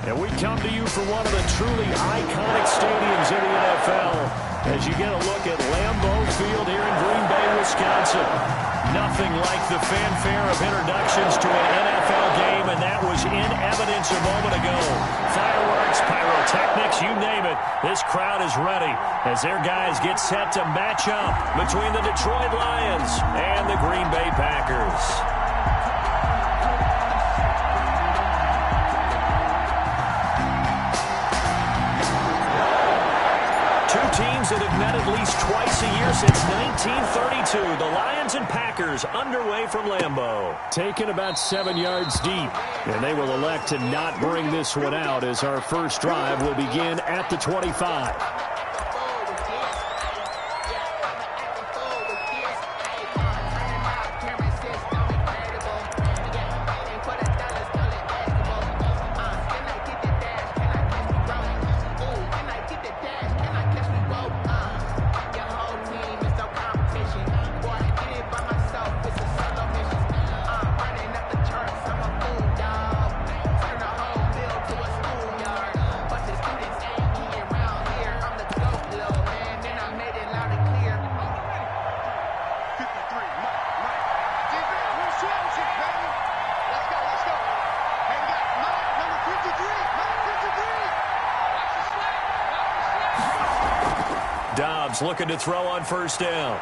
And we come to you from one of the truly iconic stadiums in the NFL as you get a look at Lambeau Field here in Green Bay, Wisconsin. Nothing like the fanfare of introductions to an NFL game, and that was in evidence a moment ago. Fireworks, pyrotechnics, you name it. This crowd is ready as their guys get set to match up between the Detroit Lions and the Green Bay Packers. Teams that have met at least twice a year since 1932. The Lions and Packers underway from Lambeau. Taken about 7 yards deep. And they will elect to not bring this one out as our first drive will begin at the 25. Looking to throw on first down.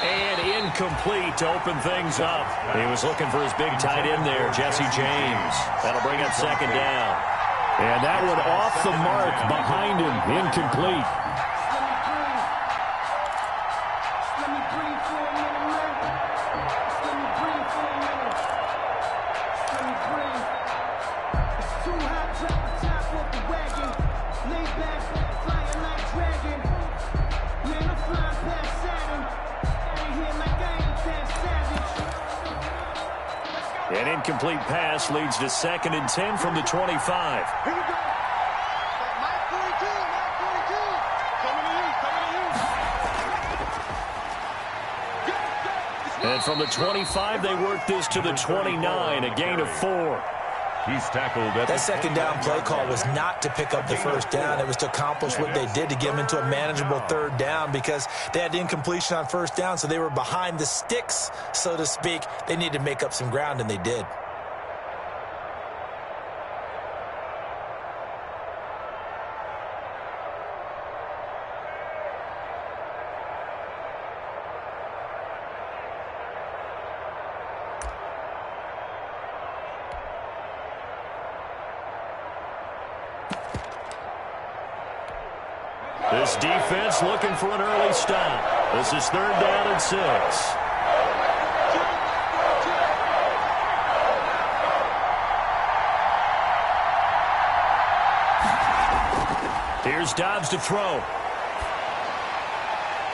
And incomplete to open things up. He was looking for his big tight end there, Jesse James. That'll bring up second down. And that one off the mark behind him, incomplete. An incomplete pass leads to 2nd and 10 from the 25. And from the 25, they work this to the 29, a gain of 4. He's tackled at that second down play call was not to pick up the first down. It was to accomplish what they did to get them into a manageable third down because they had incompletion on first down, so they were behind the sticks, so to speak. They needed to make up some ground, and they did. This defense looking for an early stop. This is 3rd down and 6. Here's Dobbs to throw.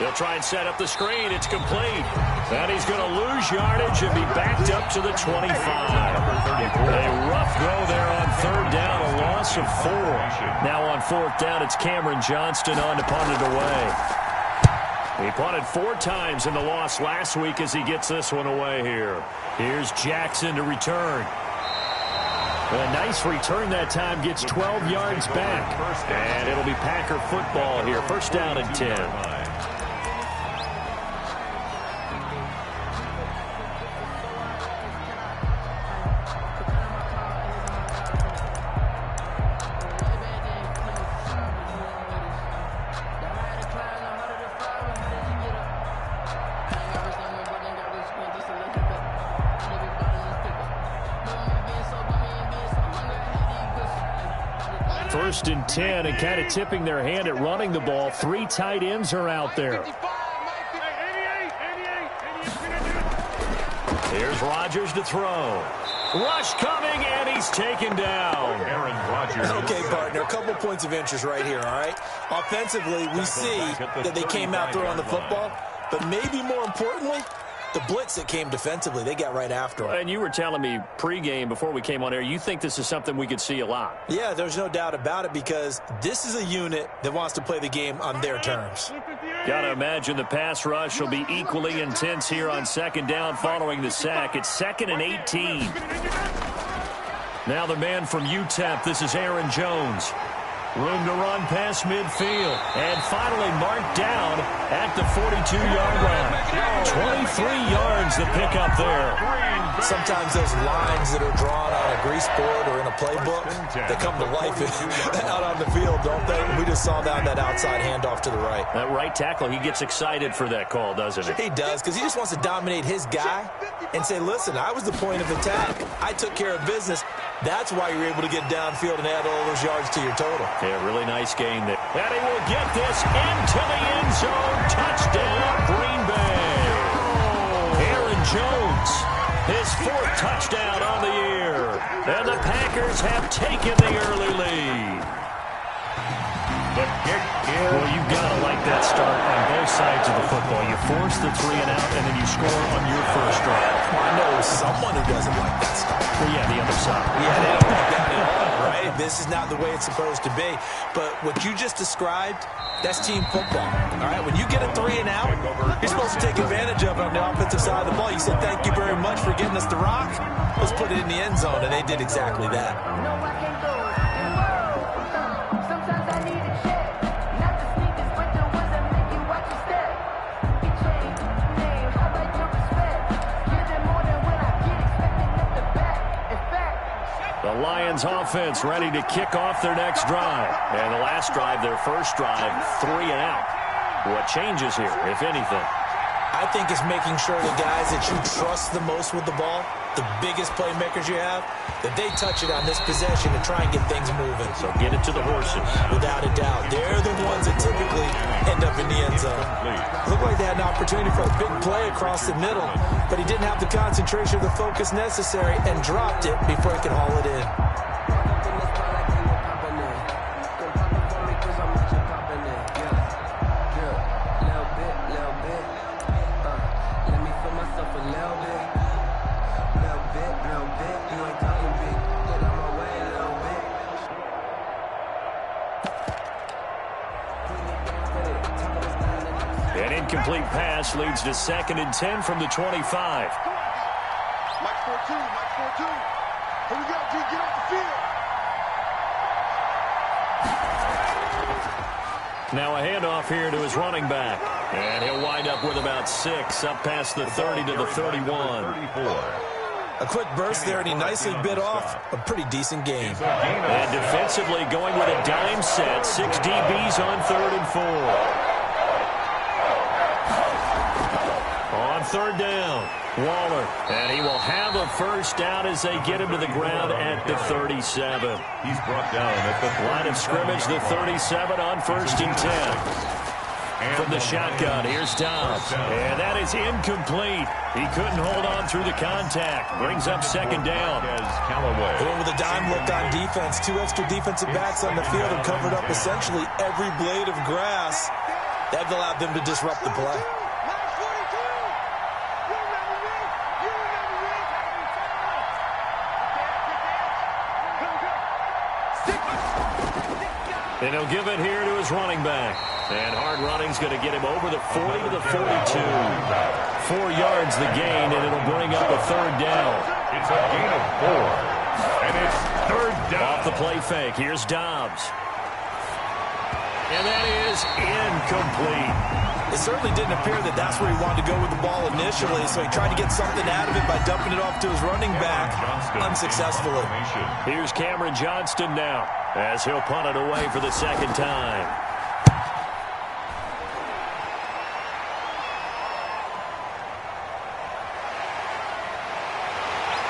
They'll try and set up the screen. It's complete. And he's going to lose yardage and be backed up to the 25. A rough go there on 3rd down, a loss of 4. Now on 4th down, it's Cameron Johnston on to punt it away. He punted 4 times in the loss last week as he gets this one away here. Here's Jackson to return. A nice return that time, gets 12 yards back. And it'll be Packer football here. 1st down and 10. First and 10, and kind of tipping their hand at running the ball. 3 tight ends are out there. Here's Rodgers to throw. Rush coming, and he's taken down. Aaron Rodgers. Okay, partner, a couple points of interest right here, all right? Offensively, we see that they came out throwing the football, but maybe more importantly, the blitz that came defensively, they got right after him. And you were telling me pregame before we came on air, you think this is something we could see a lot. Yeah, there's no doubt about it because this is a unit that wants to play the game on their terms. Got to imagine the pass rush will be equally intense here on 2nd down following the sack. It's 2nd and 18. Now the man from UTEP, this is Aaron Jones. Room to run past midfield. And finally marked down at the 42-yard line. 23 yards the pickup there. Sometimes those lines that are drawn on a grease board or in a playbook, they come to life out on the field, don't they? We just saw that outside handoff to the right. That right tackle, he gets excited for that call, doesn't he? He does, because he just wants to dominate his guy and say, listen, I was the point of attack. I took care of business. That's why you're able to get downfield and add all those yards to your total. Yeah, really nice gain there. And he will get this into the end zone. Touchdown, Green Bay. Aaron Jones, his 4th touchdown on the year. And the Packers have taken the early lead. Well, you've got to like that start on both sides of the football. You force the 3 and out, and then you score on your first drive. Well, I know someone who doesn't like that start. Well, yeah, the other side. Yeah, they don't like that at all, right? This is not the way it's supposed to be. But what you just described, that's team football. All right, when you get a 3 and out, you're supposed to take advantage of it on the offensive side of the ball. You said, thank you very much for getting us the rock. Let's put it in the end zone, and they did exactly that. The Lions offense ready to kick off their next drive. And the last drive, their first drive, 3 and out. What changes here, if anything? I think it's making sure the guys that you trust the most with the ball, the biggest playmakers you have, that they touch it on this possession to try and get things moving. So get it to the horses. Without a doubt. They're the ones that typically end up in the end zone. Looked like they had an opportunity for a big play across the middle, but he didn't have the concentration or the focus necessary and dropped it before he could haul it in. An incomplete pass leads to 2nd and 10 from the 25. Mike 4-2, Mike 4-2. Here we go, G, get off the field. Now a handoff here to his running back. And he'll wind up with about 6, up past the 30 to the 31. A quick burst there, and he nicely bit off a pretty decent game. And defensively going with a dime set, 6 DBs on 3rd and 4. On 3rd down, Waller, and he will have a first down as they get him to the ground at the 37. He's brought down at the line of scrimmage, the 37 on 1st and 10. From the shotgun, here's Dobbs, and that is incomplete. He couldn't hold on through the contact. Brings up 2nd down. Going with a dime look on defense, 2 extra defensive backs on the field and covered up essentially every blade of grass. That allowed them to disrupt the play. And he'll give it here to his running back. And hard running's going to get him over the 40 to the 42. 4 yards the gain, and it'll bring up a 3rd down. It's a gain of 4. And it's 3rd down. Off the play fake, here's Dobbs. And that is incomplete. It certainly didn't appear that that's where he wanted to go with the ball initially, so he tried to get something out of it by dumping it off to his running back unsuccessfully. Here's Cameron Johnston now, as he'll punt it away for the 2nd time.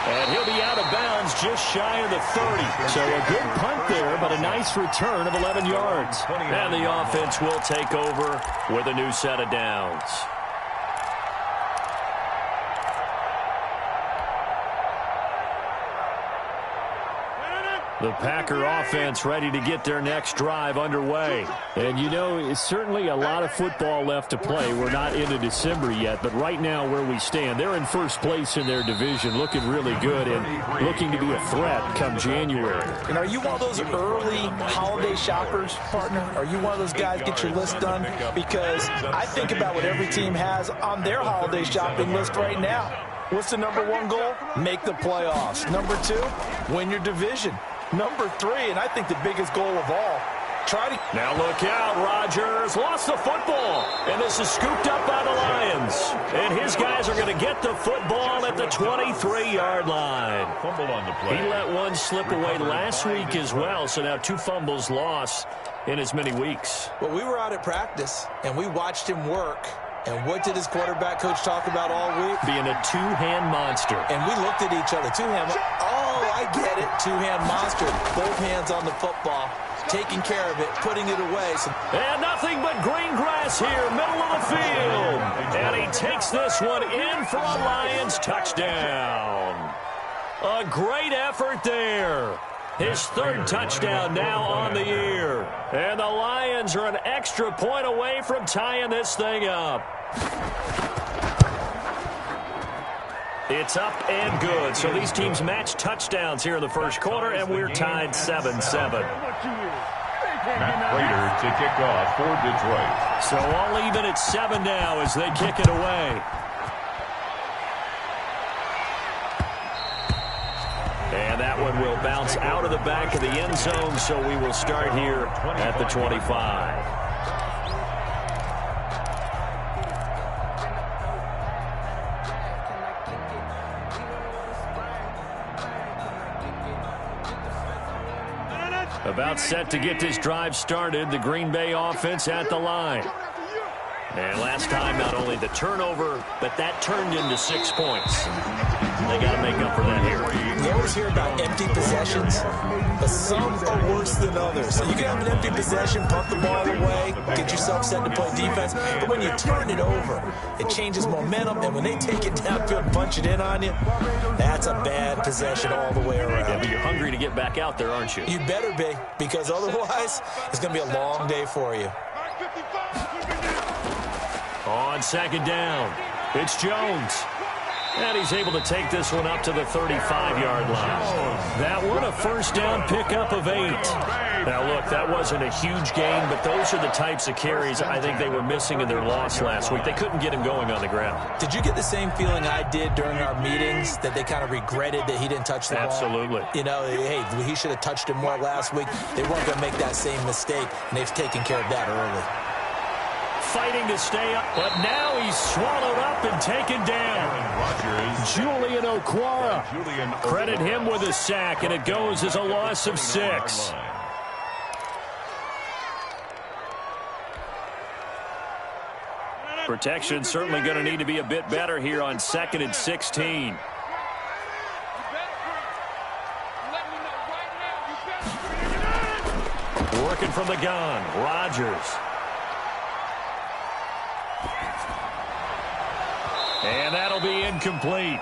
And he'll be out of bounds just shy of the 30. So a good punt there, but a nice return of 11 yards. And the offense will take over with a new set of downs. The Packer offense ready to get their next drive underway. And, you know, it's certainly a lot of football left to play. We're not into December yet, but right now where we stand, they're in first place in their division, looking really good and looking to be a threat come January. And are you one of those early holiday shoppers, partner? Are you one of those guys get your list done? Because I think about what every team has on their holiday shopping list right now. What's the number one goal? Make the playoffs. Number 2, win your division. Number 3, and I think the biggest goal of all, Now look out, Rodgers lost the football, and this is scooped up by the Lions. And his guys are going to get the football at the 23-yard line. Fumble on the play. He let one slip away last week as well, so now 2 fumbles lost in as many weeks. Well, we were out at practice, and we watched him work. And what did his quarterback coach talk about all week? Being a 2-hand monster. And we looked at each other. 2-hand. Oh, I get it. 2-hand monster. Both hands on the football. Taking care of it, putting it away. And nothing but green grass here, middle of the field. And he takes this one in for a Lions touchdown. A great effort there. His 3rd touchdown now on the year. And the Lions are an extra point away from tying this thing up. It's up and good. So these teams match touchdowns here in the first quarter, and we're tied 7-7. Matt Prater to kick off for Detroit. So all even at 7 now as they kick it away. And that one will bounce out of the back of the end zone, so we will start here at the 25. About set to get this drive started, the Green Bay offense at the line. And last time, not only the turnover, but that turned into 6 points. They got to make up for that here. You always hear about empty possessions, but some are worse than others. So you can have an empty possession, pump the ball away, get yourself set to play defense, but when you turn it over, it changes momentum, and when they take it downfield and punch it in on you, that's a bad possession all the way around. Yeah, but you're hungry to get back out there, aren't you? You better be, because otherwise, it's going to be a long day for you. On 2nd down, it's Jones. And he's able to take this one up to the 35-yard line. That one a 1st down pickup of 8. Now, look, that wasn't a huge gain, but those are the types of carries I think they were missing in their loss last week. They couldn't get him going on the ground. Did you get the same feeling I did during our meetings, that they kind of regretted that he didn't touch the ball? Absolutely. You know, hey, he should have touched him more last week. They weren't going to make that same mistake, and they've taken care of that early. Fighting to stay up, but now he's swallowed up and taken down. Julian Okwara. Credit him with a sack, and it goes as a loss of 6. Protection certainly going to need to be a bit better here on 2nd and 16. Working from the gun, Rodgers. And that'll be incomplete.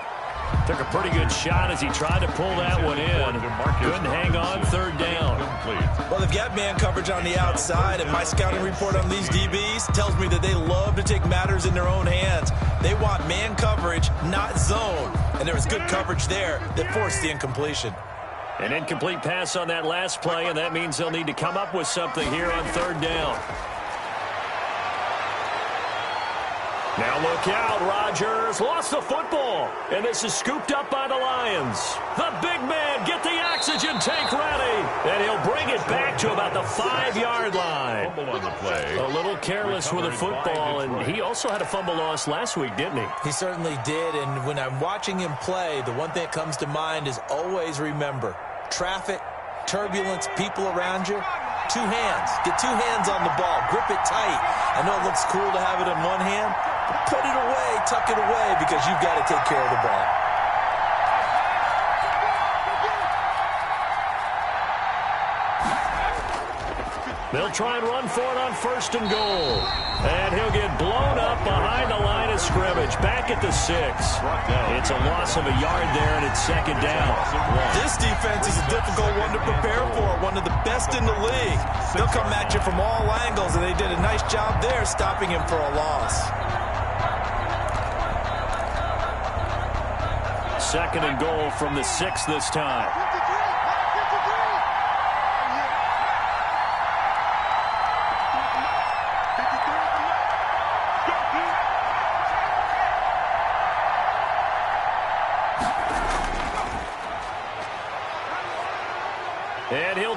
Took a pretty good shot as he tried to pull that one in. Couldn't hang on 3rd down. Well, they've got man coverage on the outside, and my scouting report on these DBs tells me that they love to take matters in their own hands. They want man coverage, not zone. And there was good coverage there that forced the incompletion. An incomplete pass on that last play, and that means they'll need to come up with something here on 3rd down. Now look out, Rodgers lost the football, and this is scooped up by the Lions. The big man, get the oxygen tank ready, and he'll bring it back to about the 5-yard line. Fumble on the play. A little careless with the football, and he also had a fumble loss last week, didn't he? He certainly did, and when I'm watching him play, the one thing that comes to mind is always remember, traffic, turbulence, people around you. 2 hands. Get 2 hands on the ball. Grip it tight. I know it looks cool to have it in one hand, but put it away, tuck it away, because you've got to take care of the ball. They'll try and run for it on 1st and goal. And he'll get blown up behind the line of scrimmage. Back at the 6. It's a loss of a yard there, and it's 2nd down. This defense is a difficult one to prepare for, one of the best in the league. They'll come at you from all angles, and they did a nice job there stopping him for a loss. 2nd and goal from the 6 this time.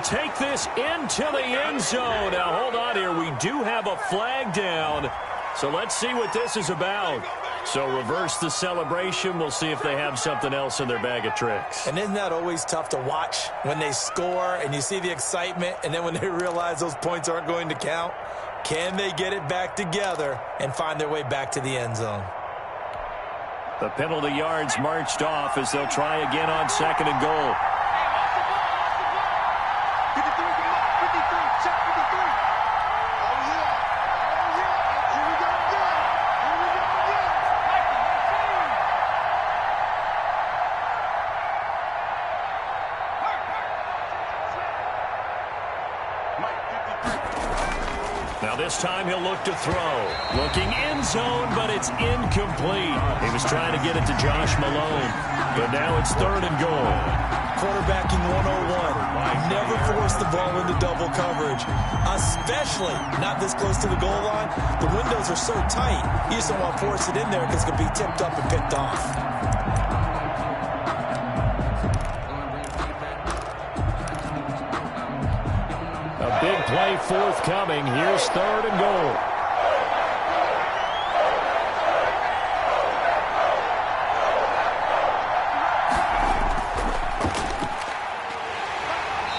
will take this into the end zone. Now, hold on here. We do have a flag down. So let's see what this is about. So reverse the celebration. We'll see if they have something else in their bag of tricks. And isn't that always tough to watch when they score and you see the excitement, and then when they realize those points aren't going to count? Can they get it back together and find their way back to the end zone? The penalty yards marched off as they'll try again on 2nd and goal. Now this time he'll look to throw. Looking end zone, but it's incomplete. He was trying to get it to Josh Malone, but now it's 3rd and goal. Quarterbacking 101. Never force the ball into double coverage, especially not this close to the goal line. The windows are so tight, you just don't want to force it in there because it could be tipped up and picked off. Big play forthcoming. Here's 3rd and goal.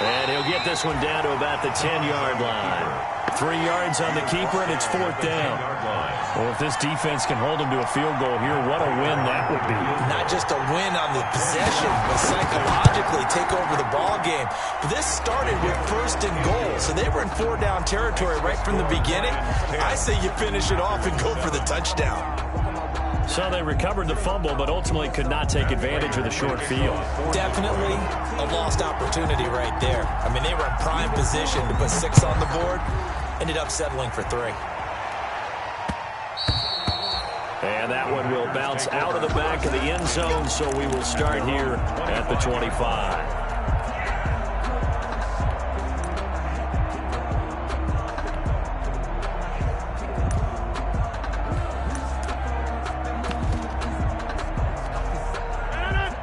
And he'll get this one down to about the 10-yard line. 3 yards on the keeper, and it's 4th down. Well, if this defense can hold him to a field goal here, what a win that would be. Not just a win on the possession, but psychologically take over the ball game. But this started with 1st and goal, so they were in 4-down territory right from the beginning. I say you finish it off and go for the touchdown. So they recovered the fumble, but ultimately could not take advantage of the short field. Definitely a lost opportunity right there. I mean, they were in prime position to put 6 on the board, ended up settling for 3. And that one will bounce out of the back of the end zone, so we will start here at the 25.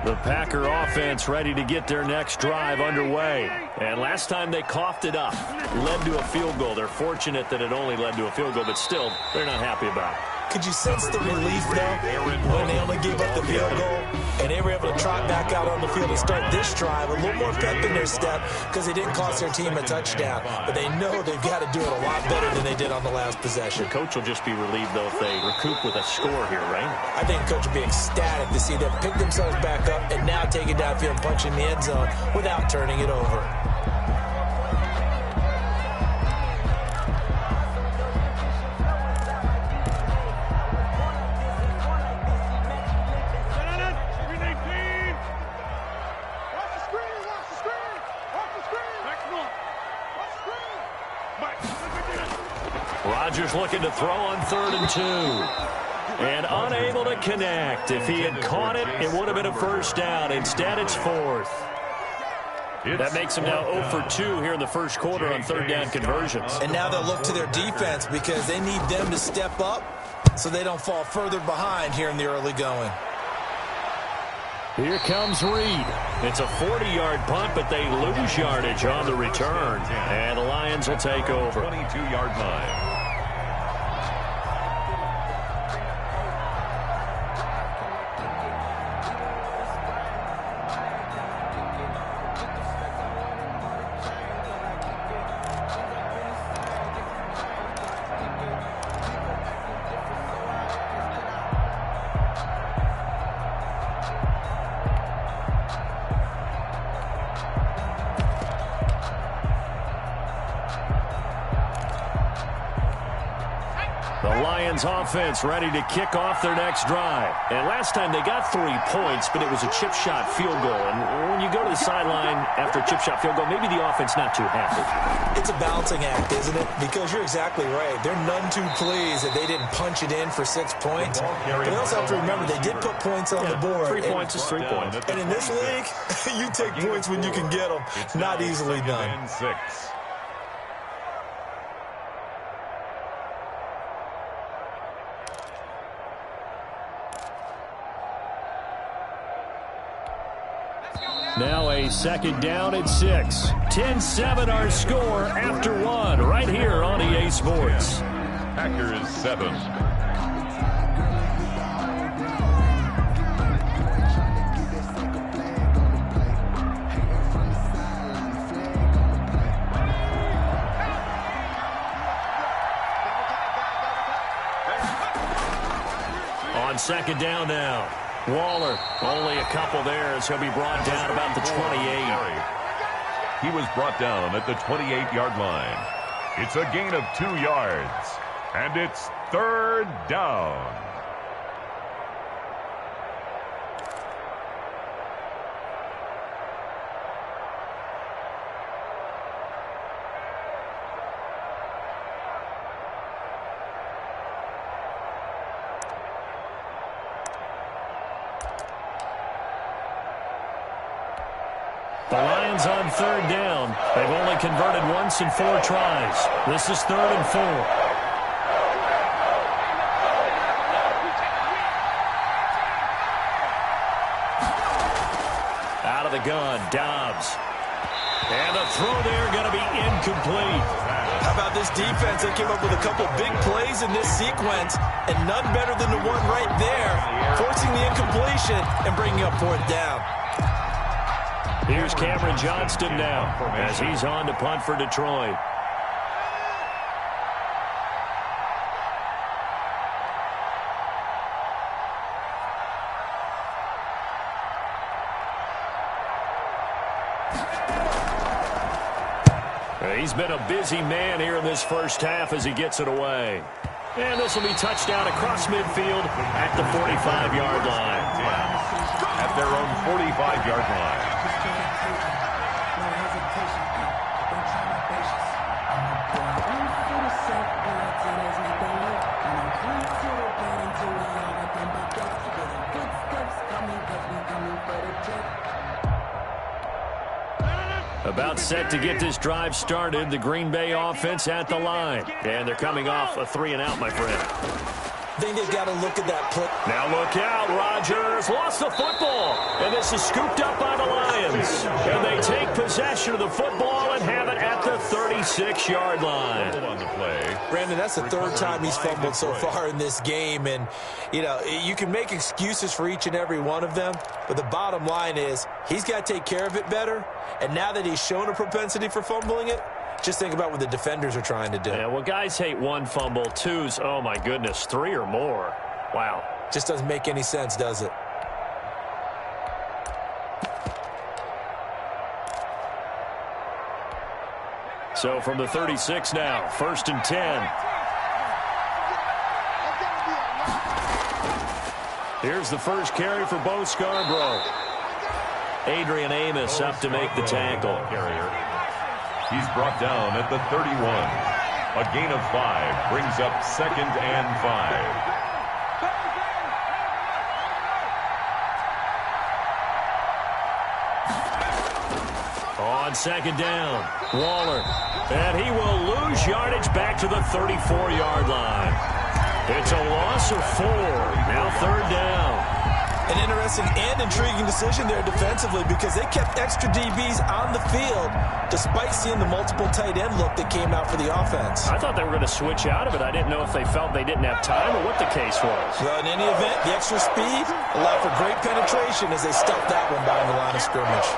The Packer offense ready to get their next drive underway. And last time they coughed it up, led to a field goal. They're fortunate that it only led to a field goal, but still, they're not happy about it. Could you sense the relief, though, when they only gave up the field goal and they were able to trot back out on the field and start this drive, a little more pep in their step because they didn't cost their team a touchdown. But they know they've got to do it a lot better than they did on the last possession. The coach will just be relieved, though, if they recoup with a score here, right? I think the coach will be ecstatic to see them pick themselves back up and now take it downfield and punch in the end zone without turning it over. Rodgers looking to throw on 3rd and 2. And unable to connect. If he had caught it, it would have been a 1st down. Instead, it's 4th. That makes him now 0 for 2 here in the 1st quarter on 3rd down conversions. And now they'll look to their defense because they need them to step up so they don't fall further behind here in the early going. Here comes Reed. It's a 40-yard punt, but they lose yardage on the return. And the Lions will take over. 22-yard line. Offense ready to kick off their next drive. And last time they got 3 points, but it was a chip shot field goal. And when you go to the sideline after a chip shot field goal, maybe the offense not too happy. It's a balancing act, isn't it? Because you're exactly right. They're none too pleased that they didn't punch it in for 6 points. But they also have to remember they did put points on the board. 3 points is 3 points. And in this league, you take points when you can get them. Not easily done. 6. Now a second down and 6. 10-7 our score after 1 right here on EA Sports. Packers 7. On second down now. Waller, only a couple there as he'll be brought down about the 28. He was brought down at the 28-yard line. It's a gain of 2 yards, and it's third down. The Lions on third down. They've only converted once in 4 tries. This is 3rd and 4. Out of the gun, Dobbs. And the throw there going to be incomplete. How about this defense? They came up with a couple big plays in this sequence, and none better than the one right there, forcing the incompletion and bringing up 4th down. Here's Cameron Johnston now as he's on to punt for Detroit. He's been a busy man here in this first half as he gets it away. And this will be touchdown across midfield at the 45-yard line. At their own 45-yard line. About set to get this drive started. The Green Bay offense at the line. And they're coming off a 3-and-out, my friend. I think they've got to look at that play. Now look out, Rodgers lost the football. And this is scooped up by the Lions. And they take possession of the football and have it at the 36-yard line. On the play. Brandon, that's the 3rd time he's fumbled so far in this game. And, you know, you can make excuses for each and every one of them. But the bottom line is he's got to take care of it better. And now that he's shown a propensity for fumbling it, just think about what the defenders are trying to do. Yeah, well, guys hate 1 fumble, 2's, oh, my goodness, 3 or more. Wow. Just doesn't make any sense, does it? So from the 36 now, 1st and 10. Here's the first carry for Bo Scarborough. Adrian Amos up to make the tackle. He's brought down at the 31. A gain of 5 brings up 2nd and 5. On second down, Waller. And he will lose yardage back to the 34-yard line. It's a loss of 4. Now 3rd down. An interesting and intriguing decision there defensively because they kept extra DBs on the field despite seeing the multiple tight end look that came out for the offense. I thought they were going to switch out of it. I didn't know if they felt they didn't have time or what the case was. Well, in any event, the extra speed allowed for great penetration as they stuffed that one behind the line of scrimmage.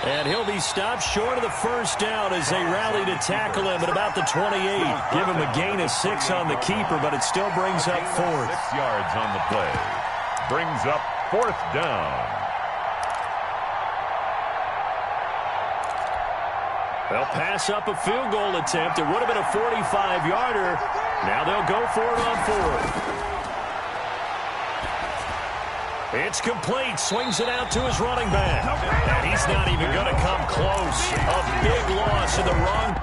And he'll be stopped short of the first down as they rally to tackle him at about the 28. Give him a gain of 6 on the keeper, but it still brings up 4th. 6 yards on the play. Brings up 4th down. They'll pass up a field goal attempt. It would have been a 45-yarder. Now they'll go for it on 4th. It's complete. Swings it out to his running back. And he's not even going to come close. A big loss in the wrong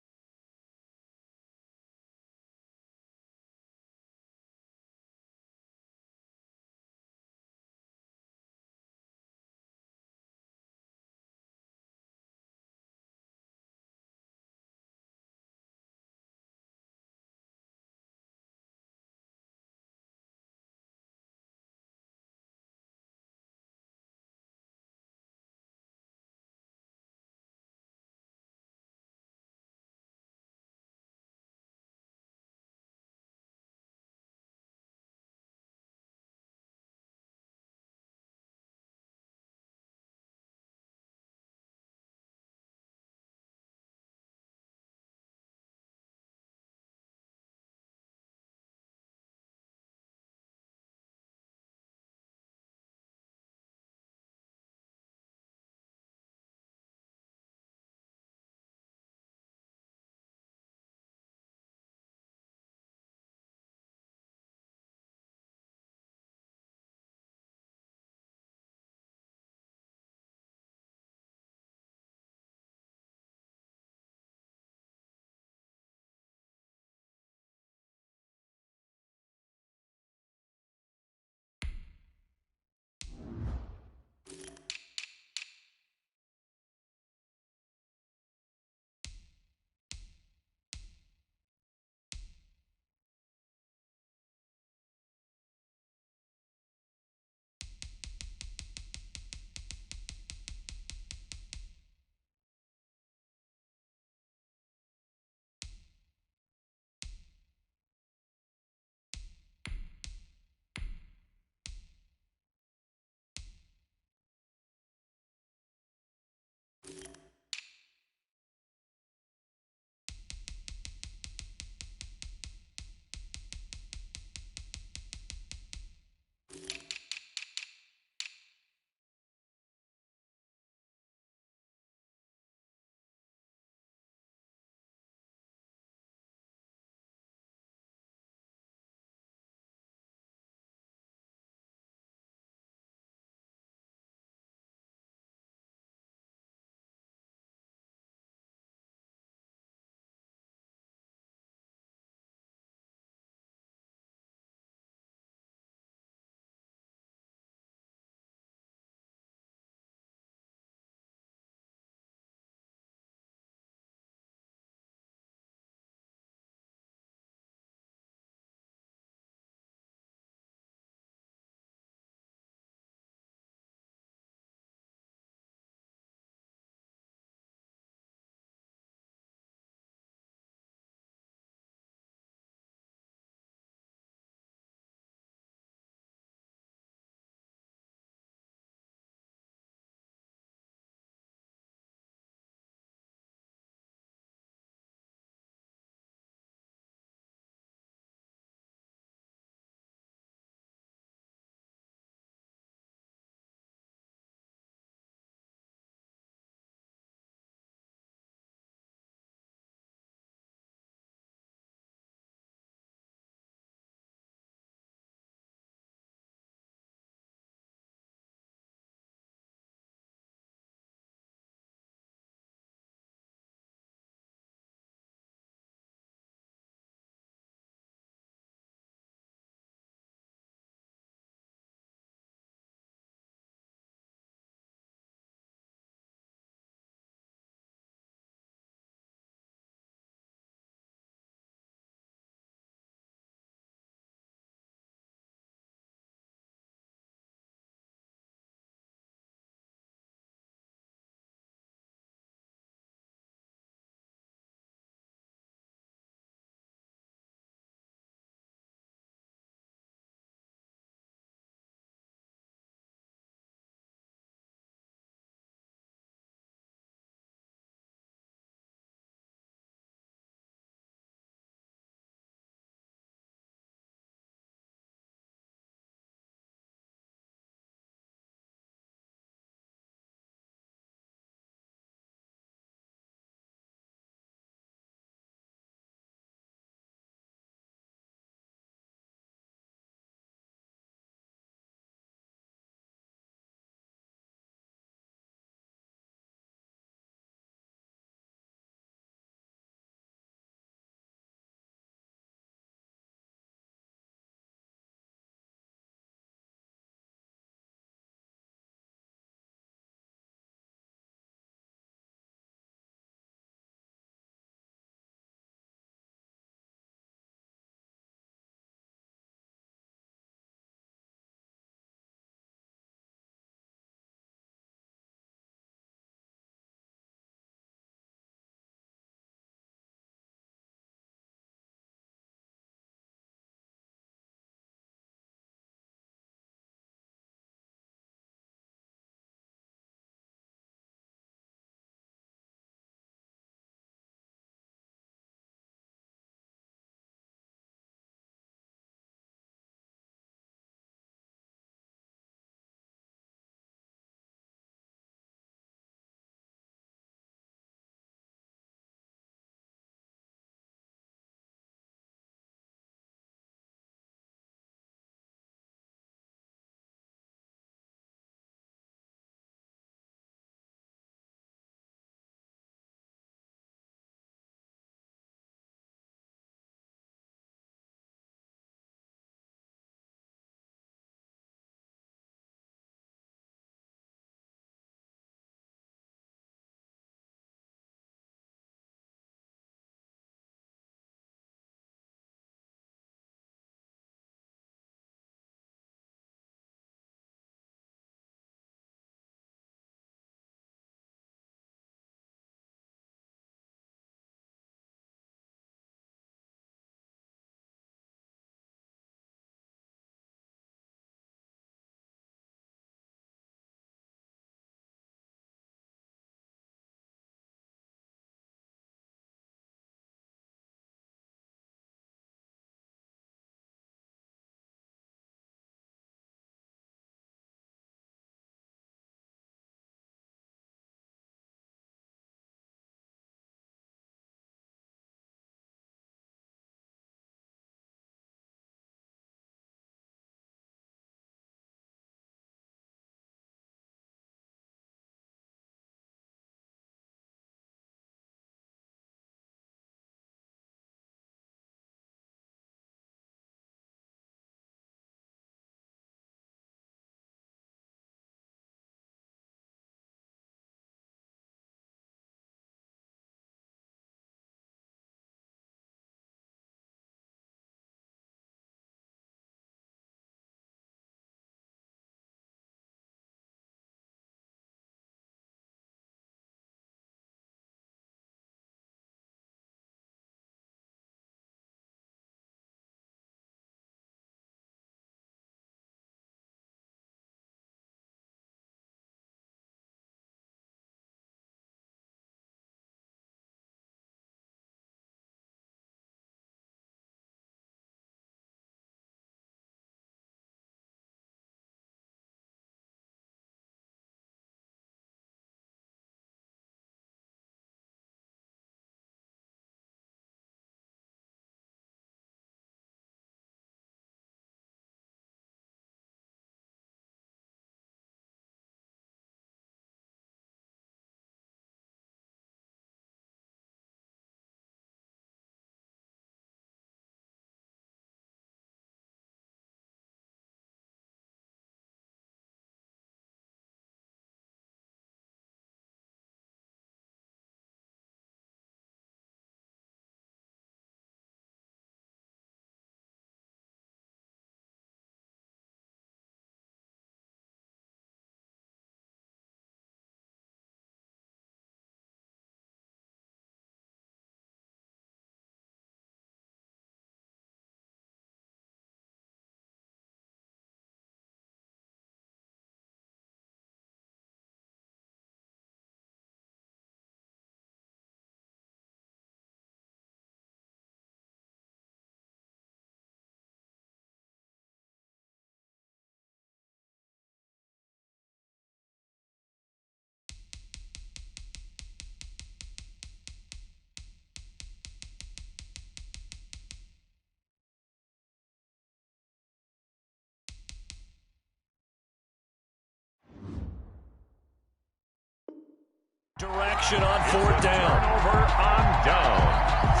Direction on 4th down. Turnover on downs.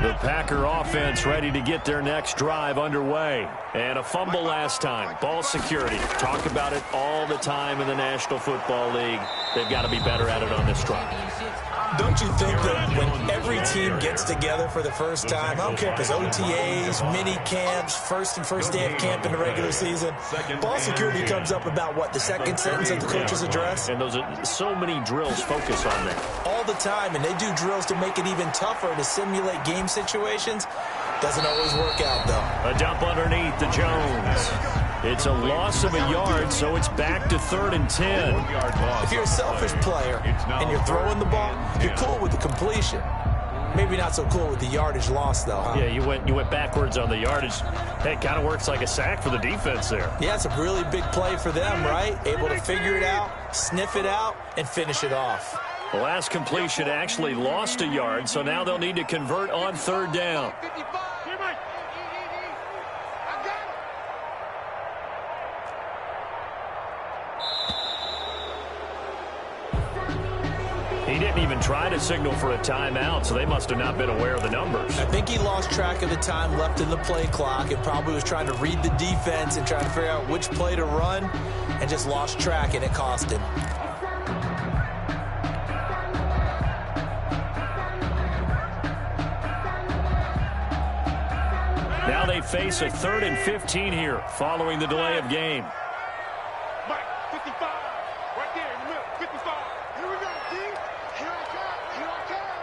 The Packer offense ready to get their next drive underway. And a fumble last time. Ball security. Talk about it all the time in the National Football League. They've got to be better at it on this drive. Don't you think that when every team gets together for the first time, I don't care if it's OTAs, mini camps, first day of camp in the regular season, ball security comes up about, what, the second sentence of the coach's address? And those are so many drills focus on that. All the time, and they do drills to make it even tougher to simulate game situations. Doesn't always work out, though. A dump underneath to Jones. It's a loss of a yard, so it's back to 3rd and 10. If you're a selfish player and you're throwing the ball, you're cool with the completion. Maybe not so cool with the yardage loss, though, huh? Yeah, you went backwards on the yardage. Hey, it kind of works like a sack for the defense there. Yeah, it's a really big play for them, right? Able to figure it out, sniff it out, and finish it off. The last completion actually lost a yard, so now they'll need to convert on 3rd down. He didn't even try to signal for a timeout, so they must have not been aware of the numbers. I think he lost track of the time left in the play clock and probably was trying to read the defense and trying to figure out which play to run and just lost track, and it cost him. Now they face a 3rd and 15 here following the delay of game. Mike, 55. Right there in the middle. 55. Here we go, D. Here I come. Here I come.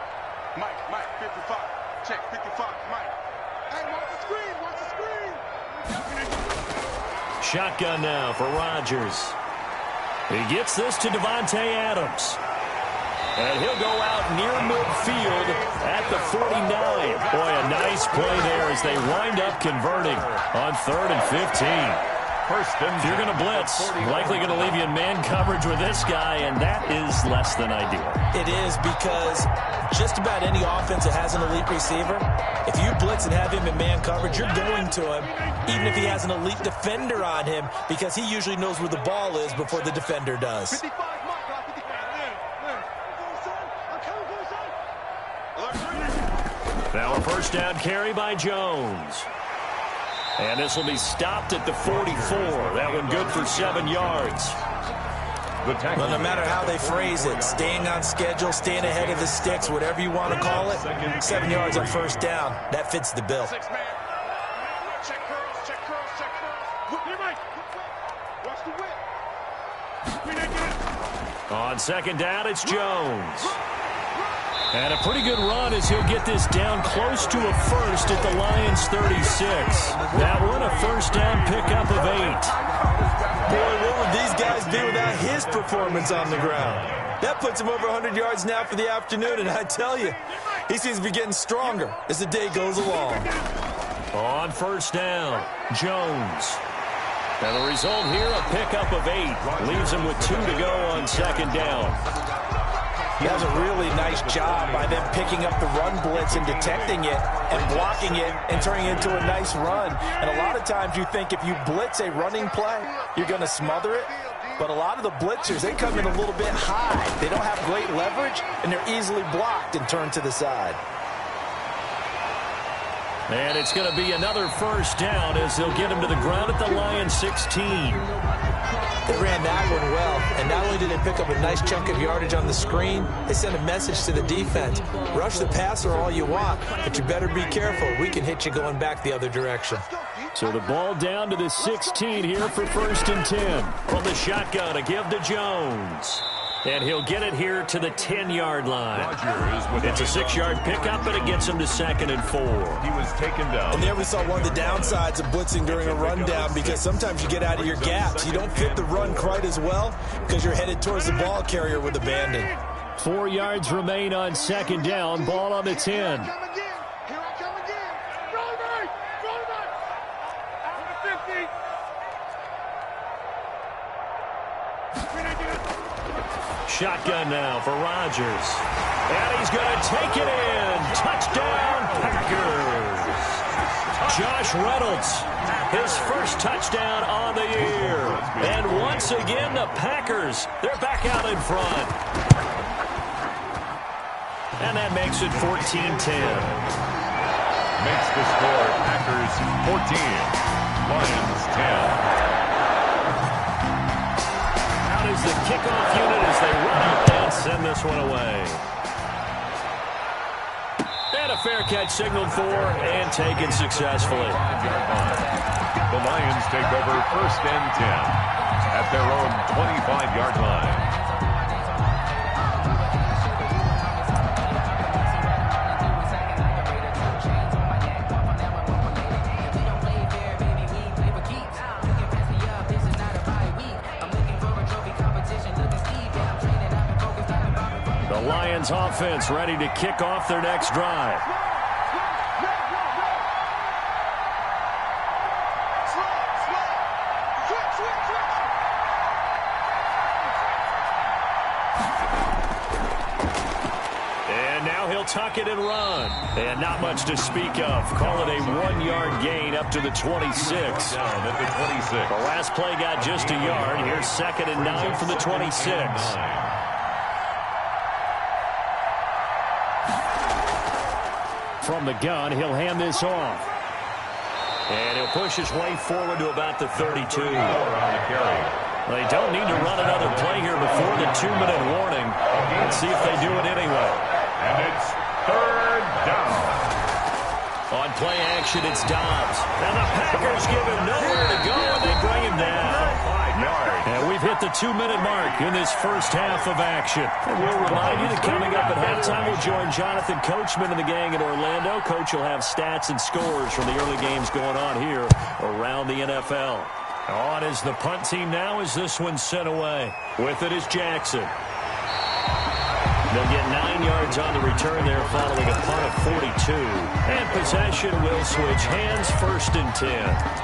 Mike, 55. Check, 55. Mike. Hey, watch the screen. Watch the screen. Shotgun now for Rodgers. He gets this to Davante Adams. And he'll go out near midfield at the 49. Boy, a nice play there as they wind up converting on 3rd and 15. If you're going to blitz, likely going to leave you in man coverage with this guy, and that is less than ideal. It is, because just about any offense that has an elite receiver, if you blitz and have him in man coverage, you're going to him, even if he has an elite defender on him, because he usually knows where the ball is before the defender does. Now a 1st down carry by Jones. And this will be stopped at the 44. That one good for 7 yards. Well, no matter how they phrase it, staying on schedule, staying ahead of the sticks, whatever you want to call it, 7 yards on 1st down, that fits the bill. Check curls, check curls, check curls. Watch the whip. On 2nd down, it's Jones. And a pretty good run as he'll get this down close to a first at the Lions 36. That one a 1st down pickup of 8. Boy, what would these guys be without his performance on the ground? That puts him over 100 yards now for the afternoon, and I tell you, he seems to be getting stronger as the day goes along. On 1st down, Jones. And the result here, a pickup of 8. Leaves him with 2 to go on 2nd down. He does a really nice job by them picking up the run blitz and detecting it and blocking it and turning it into a nice run. And a lot of times you think if you blitz a running play, you're going to smother it. But a lot of the blitzers, they come in a little bit high. They don't have great leverage, and they're easily blocked and turned to the side. And it's going to be another 1st down as they'll get him to the ground at the Lions 16. They ran that one well, and not only did they pick up a nice chunk of yardage on the screen, they sent a message to the defense. Rush the passer all you want, but you better be careful. We can hit you going back the other direction. So the ball down to the 16 here for 1st and 10. From the shotgun to give to Jones. And he'll get it here to the 10-yard line. It's a 6-yard pickup, but it gets him to 2nd and 4. He was taken down. And there we saw one of the downsides of blitzing during a rundown, because sometimes you get out of your gaps. You don't fit the run quite as well because you're headed towards the ball carrier with abandon. 4 yards remain on 2nd down. Ball on the 10. shotgun now for Rodgers. And he's going to take it in. Touchdown, Packers. Josh Reynolds, his first touchdown on the year. And once again, the Packers, they're back out in front. And that makes it 14-10. Makes the score Packers 14, Lions 10. Out is the kickoff unit as they run up and send this one away. And a fair catch signaled for and taken successfully. The Lions take over 1st and 10 at their own 25-yard line. The Lions offense ready to kick off their next drive. And now he'll tuck it and run. And not much to speak of. Call it a 1-yard gain up to the 26. Down at the 26. The last play got just a yard. Here's 2nd and 9 from the 26. From the gun, he'll hand this off. And he'll push his way forward to about the 32. They don't need to run another play here before the 2-minute warning. Let's see if they do it anyway. And it's 3rd down. On play action, it's Dobbs. And the Packers give him nowhere to go, and they bring him down. 5 yards. And we've hit the 2-minute mark in this first half of action. And we'll remind you that coming up at halftime, we'll join Jonathan Coachman and the gang in Orlando. Coach will have stats and scores from the early games going on here around the NFL. On is the punt team now as this one's sent away. With it is Jackson. They'll get 9 yards on the return there following a punt of 42. And possession will switch hands, 1st and 10.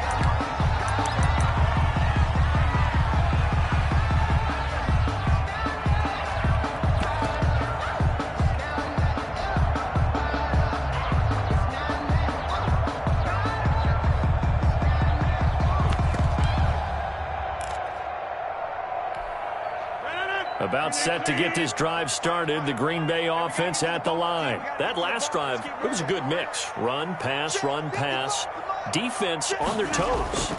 About set to get this drive started. The Green Bay offense at the line. That last drive, it was a good mix. Run, pass, defense on their toes.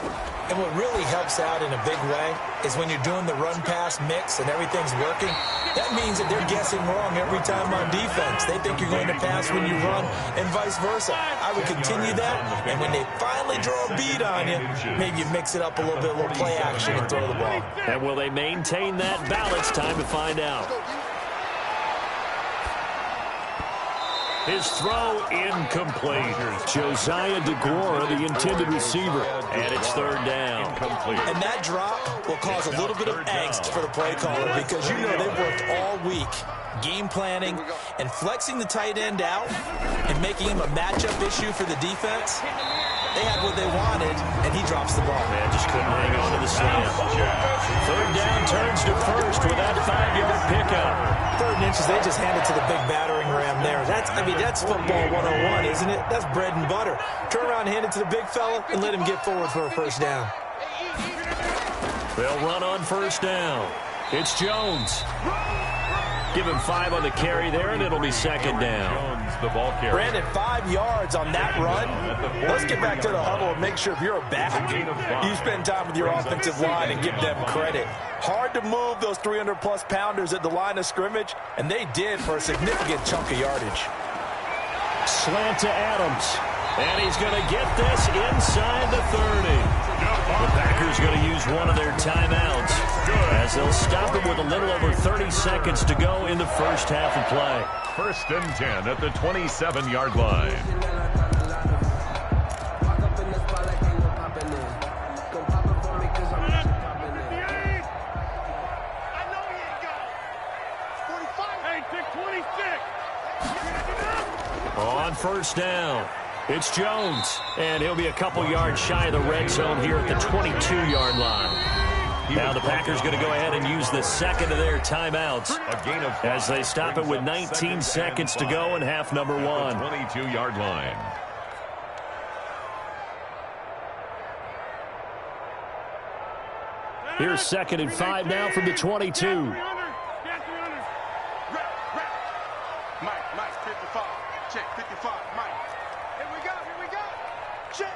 And what really helps out in a big way is when you're doing the run-pass mix and everything's working, that means that they're guessing wrong every time on defense. They think you're going to pass when you run and vice versa. I would continue that, and when they finally draw a beat on you, maybe you mix it up a little bit, a little play action and throw the ball. And will they maintain that balance? Time to find out. His throw incomplete. Josiah DeGuara, the intended receiver. And it's 3rd down. And that drop will cause a little bit of angst for the play caller because you know they've worked all week game planning and flexing the tight end out and making him a matchup issue for the defense. They had what they wanted, and he drops the ball. Man, just couldn't hang on to the slam. 3rd down turns to 1st with that 5-yard pickup. 3rd and inches, they just hand it to the big battering ram there. That's football 101, isn't it? That's bread and butter. Turn around, hand it to the big fella, and let him get forward for a 1st down. They'll run on 1st down. It's Jones. Give him 5 on the carry there, and it'll be 2nd down. Jones, the ball carrier. Brandon, 5 yards on that run. Let's get back to the huddle and make sure if you're a back, you spend time with your offensive line and give them credit. Hard to move those 300-plus pounders at the line of scrimmage, and they did for a significant chunk of yardage. Slant to Adams. And he's going to get this inside the 30. The Packers going to use one of their timeouts as they'll stop him with a little over 30 seconds to go in the first half of play. 1st and 10 at the 27-yard line. On 1st down, it's Jones, and he'll be a couple yards shy of the red zone here at the 22-yard line. Now the Packers going to go ahead and use the second of their timeouts as they stop it with 19 seconds to go in half number one. 22-yard line. Here's 2nd and 5 now from the 22. Mike, 55. Check, 55, Mike. Here we go. Check.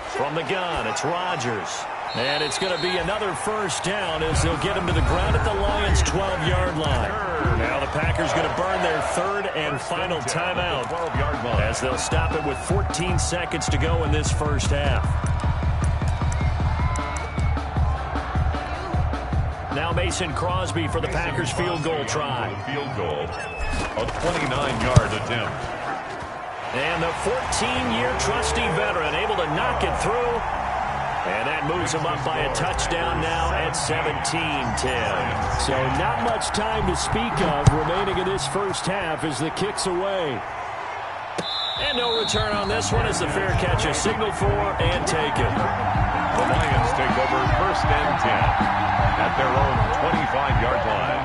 From the gun, it's Rodgers. And it's going to be another first down as they'll get him to the ground at the Lions' 12-yard line. Now the Packers going to burn their third and final timeout as they'll stop it with 14 seconds to go in this first half. Now Mason Crosby for the Packers field goal try. Field goal, a 29-yard attempt. And the 14-year trusty veteran able to knock it through. And that moves him up by a touchdown now at 17-10. So not much time to speak of remaining in this first half as the kick's away. And no return on this one as the fair catch is signaled for and taken. The Lions take over 1st and 10 at their own 25-yard line.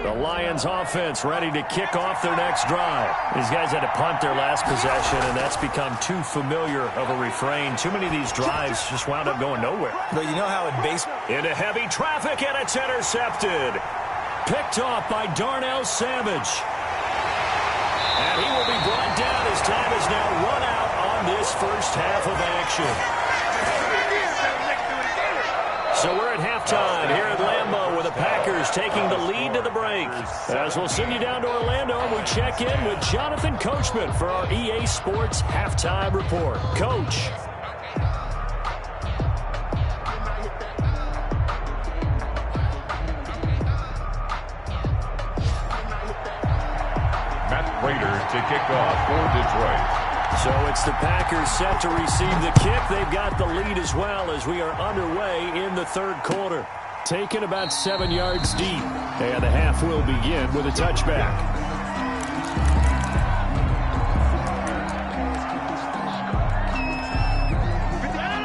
The Lions offense ready to kick off their next drive. These guys had to punt their last possession, and that's become too familiar of a refrain. Too many of these drives just wound up going nowhere. But you know how in baseball... Into heavy traffic, and it's intercepted. Picked off by Darnell Savage. And he will be brought down. His time is now run out on this first half of action. So we're at halftime here at Lambeau with the Packers taking the lead to the break. As we'll send you down to Orlando, we check in with Jonathan Coachman for our EA Sports Halftime Report. Coach. Matt Prater to kick off for Detroit. So it's the Packers set to receive the kick. They've got the lead as well as we are underway in the third quarter. Taken about 7 yards deep. And the half will begin with a touchback.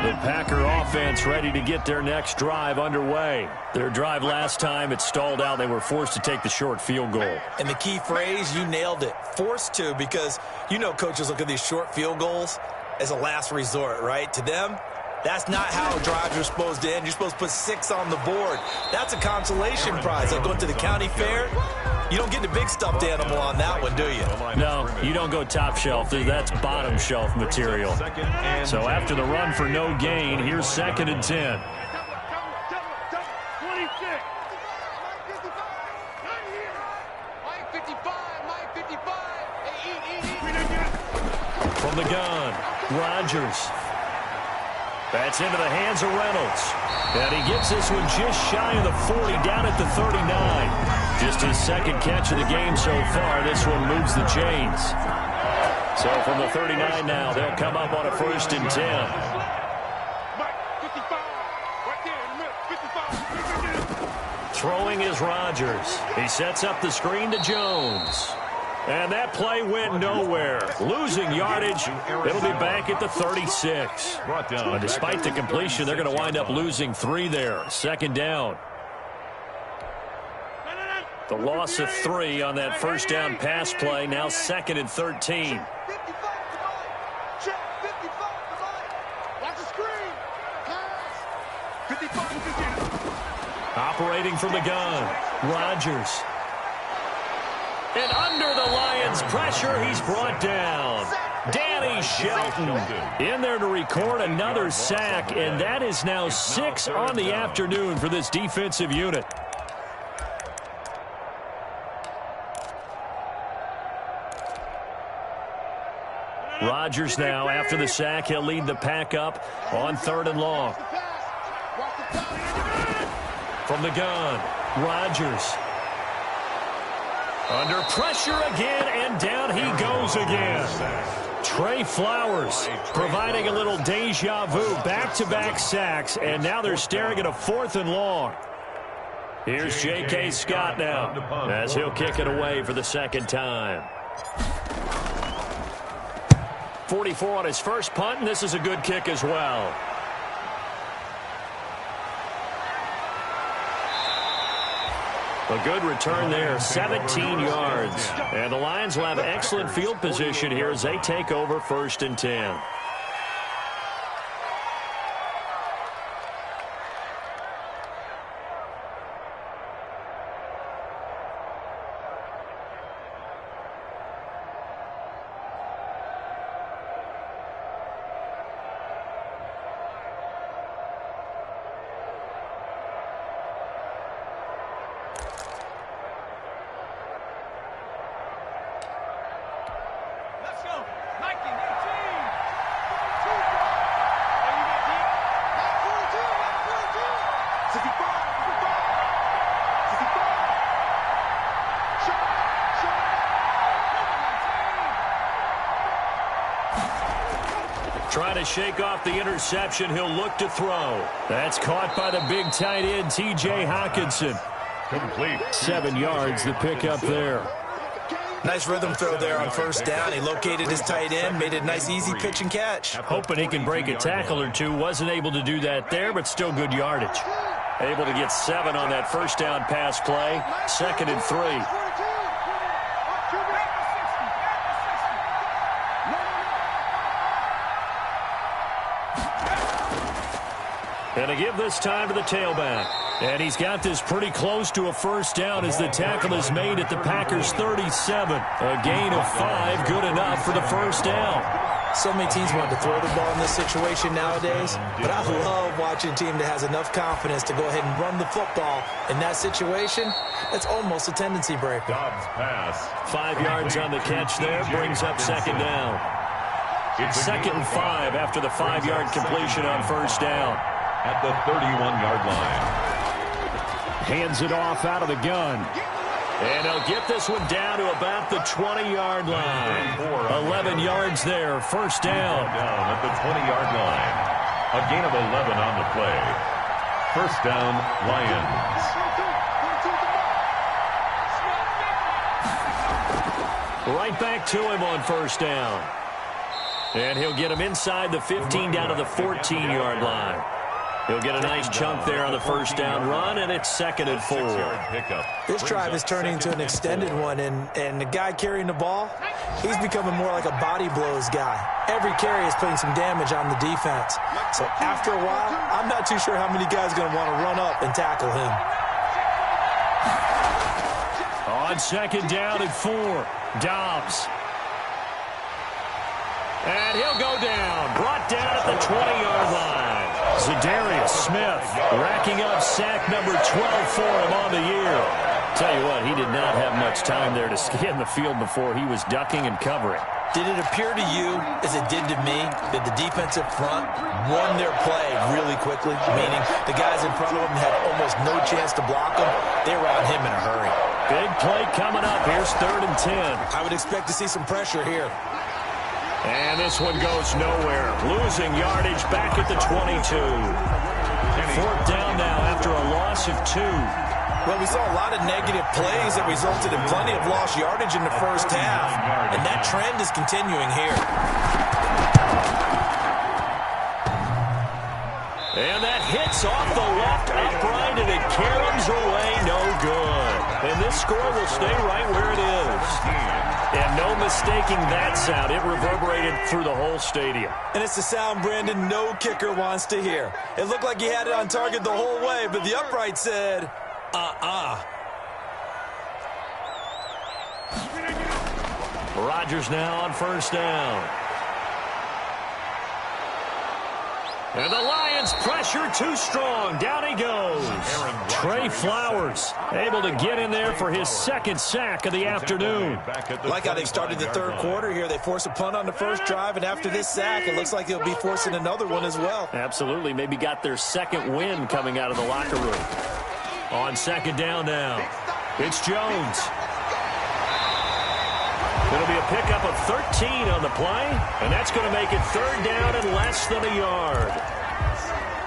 The Packer offense ready to get their next drive underway. Their drive last time, it stalled out. They were forced to take the short field goal. And the key phrase, you nailed it, forced to, because you know coaches look at these short field goals as a last resort, right? To them, that's not how drives are supposed to end. You're supposed to put 6 on the board. That's a consolation prize. Like going to the county fair, you don't get the big stuffed animal on that one, do you? No, you don't go top shelf. That's bottom shelf material. So after the run for no gain, here's 2nd and 10. From the gun, Rodgers. That's into the hands of Reynolds. And he gets this one just shy of the 40, down at the 39. Just his second catch of the game so far. This one moves the chains. So from the 39 now, they'll come up on a 1st and 10. Throwing is Rodgers. He sets up the screen to Jones. And that play went nowhere. Losing yardage. It'll be back at the 36. But despite the completion, they're going to wind up losing 3 there. 2nd down. The loss of 3 on that first down pass play. Now 2nd and 13. Operating from the gun. Rodgers. And under the Lions' pressure, he's brought down. Danny Shelton in there to record another sack, and that is now 6 on the afternoon for this defensive unit. Rodgers now, after the sack, he'll lead the pack up on 3rd and long. From the gun, Rodgers. Under pressure again, and down he goes again. Trey Flowers providing a little deja vu, back-to-back sacks, and now they're staring at a 4th and long. Here's J.K. Scott now as he'll kick it away for the second time. 44 on his first punt, and this is a good kick as well. A good return there, 17 yards. And the Lions will have excellent field position here as they take over 1st and 10. Trying to shake off the interception. He'll look to throw. That's caught by the big tight end, T.J. Hockenson. Complete. 7 yards, the pickup there. Nice rhythm throw there on 1st down. He located his tight end, made it a nice, easy pitch and catch. Hoping he can break a tackle or two. Wasn't able to do that there, but still good yardage. Able to get 7 on that 1st down pass play. 2nd and 3. And to give this time to the tailback. And he's got this pretty close to a 1st down as the tackle is made at the Packers' 37. A gain of 5, good enough for the 1st down. So many teams want to throw the ball in this situation nowadays, but I love watching a team that has enough confidence to go ahead and run the football. In that situation, that's almost a tendency breaker. Dobbs pass. 5 yards on the catch there, brings up 2nd down. It's 2nd and 5 after the 5-yard completion on 1st down. At the 31-yard line. Hands it off out of the gun. And he'll get this one down to about the 20-yard line. 11 yards there, 1st down. Down at the 20-yard line. A gain of 11 on the play. 1st down, Lions. Right back to him on 1st down. And he'll get him inside the 15 down to the 14-yard line. He'll get a nice chunk there on the 1st down run, and it's 2nd and 4. This drive is turning into an extended one, and the guy carrying the ball, he's becoming more like a body blows guy. Every carry is putting some damage on the defense. So after a while, I'm not too sure how many guys are going to want to run up and tackle him. On 2nd down and 4, Dobbs. And he'll go down, brought down at the 20-yard line. Zadarius Smith racking up sack number 12 for him on the year. Tell you what, he did not have much time there to scan the field before he was ducking and covering. Did it appear to you, as it did to me, that the defensive front won their play really quickly? Meaning the guys in front of them had almost no chance to block him. They were on him in a hurry. Big play coming up. Here's 3rd and 10. I would expect to see some pressure here. And this one goes nowhere. Losing yardage back at the 22. 4th down now after a loss of 2. Well, we saw a lot of negative plays that resulted in plenty of lost yardage in the 1st half. And that trend is continuing here. And that hits off the left upright, and it caroms away no good. And this score will stay right where it is. And no mistaking that sound. It reverberated through the whole stadium. And it's the sound, Brandon, no kicker wants to hear. It looked like he had it on target the whole way, but the upright said, Rodgers now on 1st down. And the Lions pressure too strong. Down he goes. Trey Flowers able to get in there for his 2nd sack of the afternoon. Like how they've started the 3rd quarter here. They force a punt on the 1st drive, and after this sack, it looks like they'll be forcing another one as well. Absolutely. Maybe got their 2nd win coming out of the locker room. On 2nd down now, it's Jones. It'll be a pickup of 13 on the play, and that's going to make it third down and less than a yard.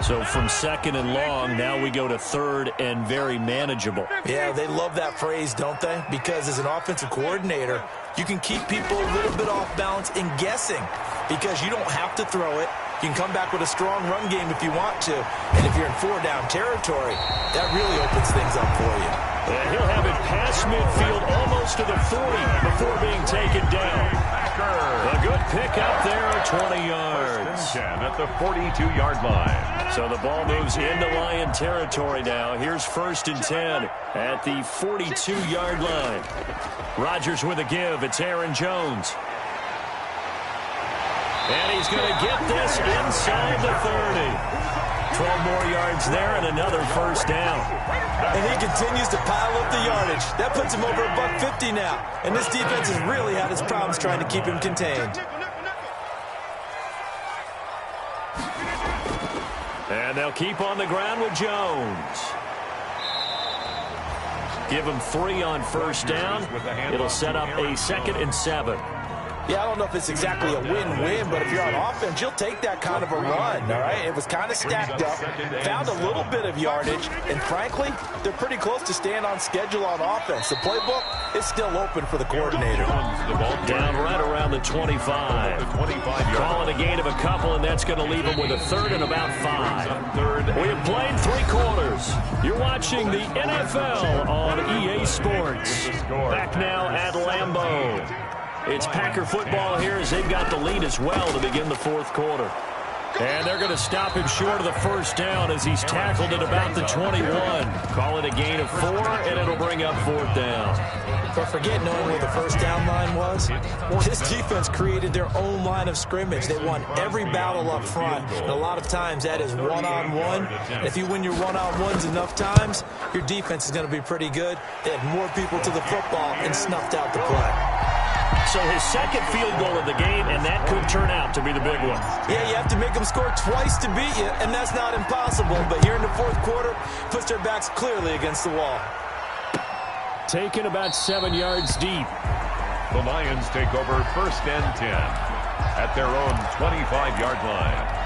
So from second and long, now we go to third and very manageable. Yeah, they love that phrase, don't they? Because as an offensive coordinator, you can keep people a little bit off balance in guessing because you don't have to throw it. You can come back with a strong run game if you want to. And if you're in four-down territory, that really opens things up for you. And he'll have it past midfield almost to the 40 before being taken down. A good pickup there at 20 yards. 10 at the 42-yard line. So the ball moves into Lion territory now. Here's 1st and 10 at the 42-yard line. Rodgers with a give. It's Aaron Jones. And he's going to get this inside the 30. 12 more yards there and another first down. And he continues to pile up the yardage. That puts him over $150 now. And this defense has really had its problems trying to keep him contained. And they'll keep on the ground with Jones. Give him 3 on first down. It'll set up a 2nd and 7. Yeah, I don't know if it's exactly a win-win, but if you're on offense, you'll take that kind of a run, all right? It was kind of stacked up, found a little bit of yardage, and frankly, they're pretty close to staying on schedule on offense. The playbook is still open for the coordinator. Down right around the 25. Call it a gain of a couple, and that's going to leave them with a 3rd and about 5. We have played 3 quarters. You're watching the NFL on EA Sports. Back now at Lambeau. It's Packer football here as they've got the lead as well to begin the 4th quarter. And they're going to stop him short of the first down as he's tackled at about the 21. Call it a gain of 4, and it'll bring up 4th down. But forget knowing where the first down line was. This defense created their own line of scrimmage. They won every battle up front. And a lot of times that is one-on-one. And if you win your one-on-ones enough times, your defense is going to be pretty good. They had more people to the football and snuffed out the play. So his 2nd field goal of the game, and that could turn out to be the big one. Yeah, you have to make them score twice to beat you, and that's not impossible. But here in the 4th quarter, puts their backs clearly against the wall. Taken about 7 yards deep. The Lions take over 1st and 10 at their own 25-yard line.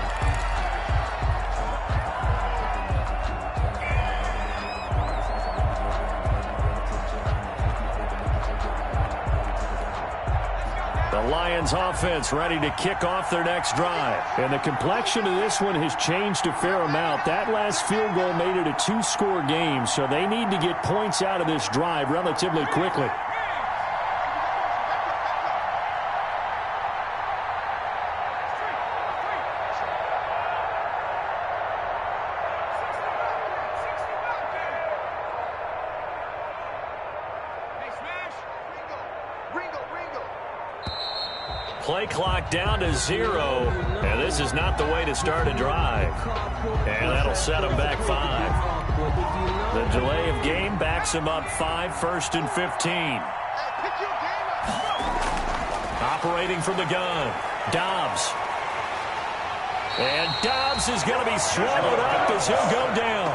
The Lions offense ready to kick off their next drive. And the complexion of this one has changed a fair amount. That last field goal made it a 2-score game, so they need to get points out of this drive relatively quickly. Play clock down to 0, and this is not the way to start a drive. And that'll set them back 5. The delay of game backs them up 5, 1st and 15. Operating from the gun, Dobbs. And Dobbs is going to be swallowed up as he'll go down.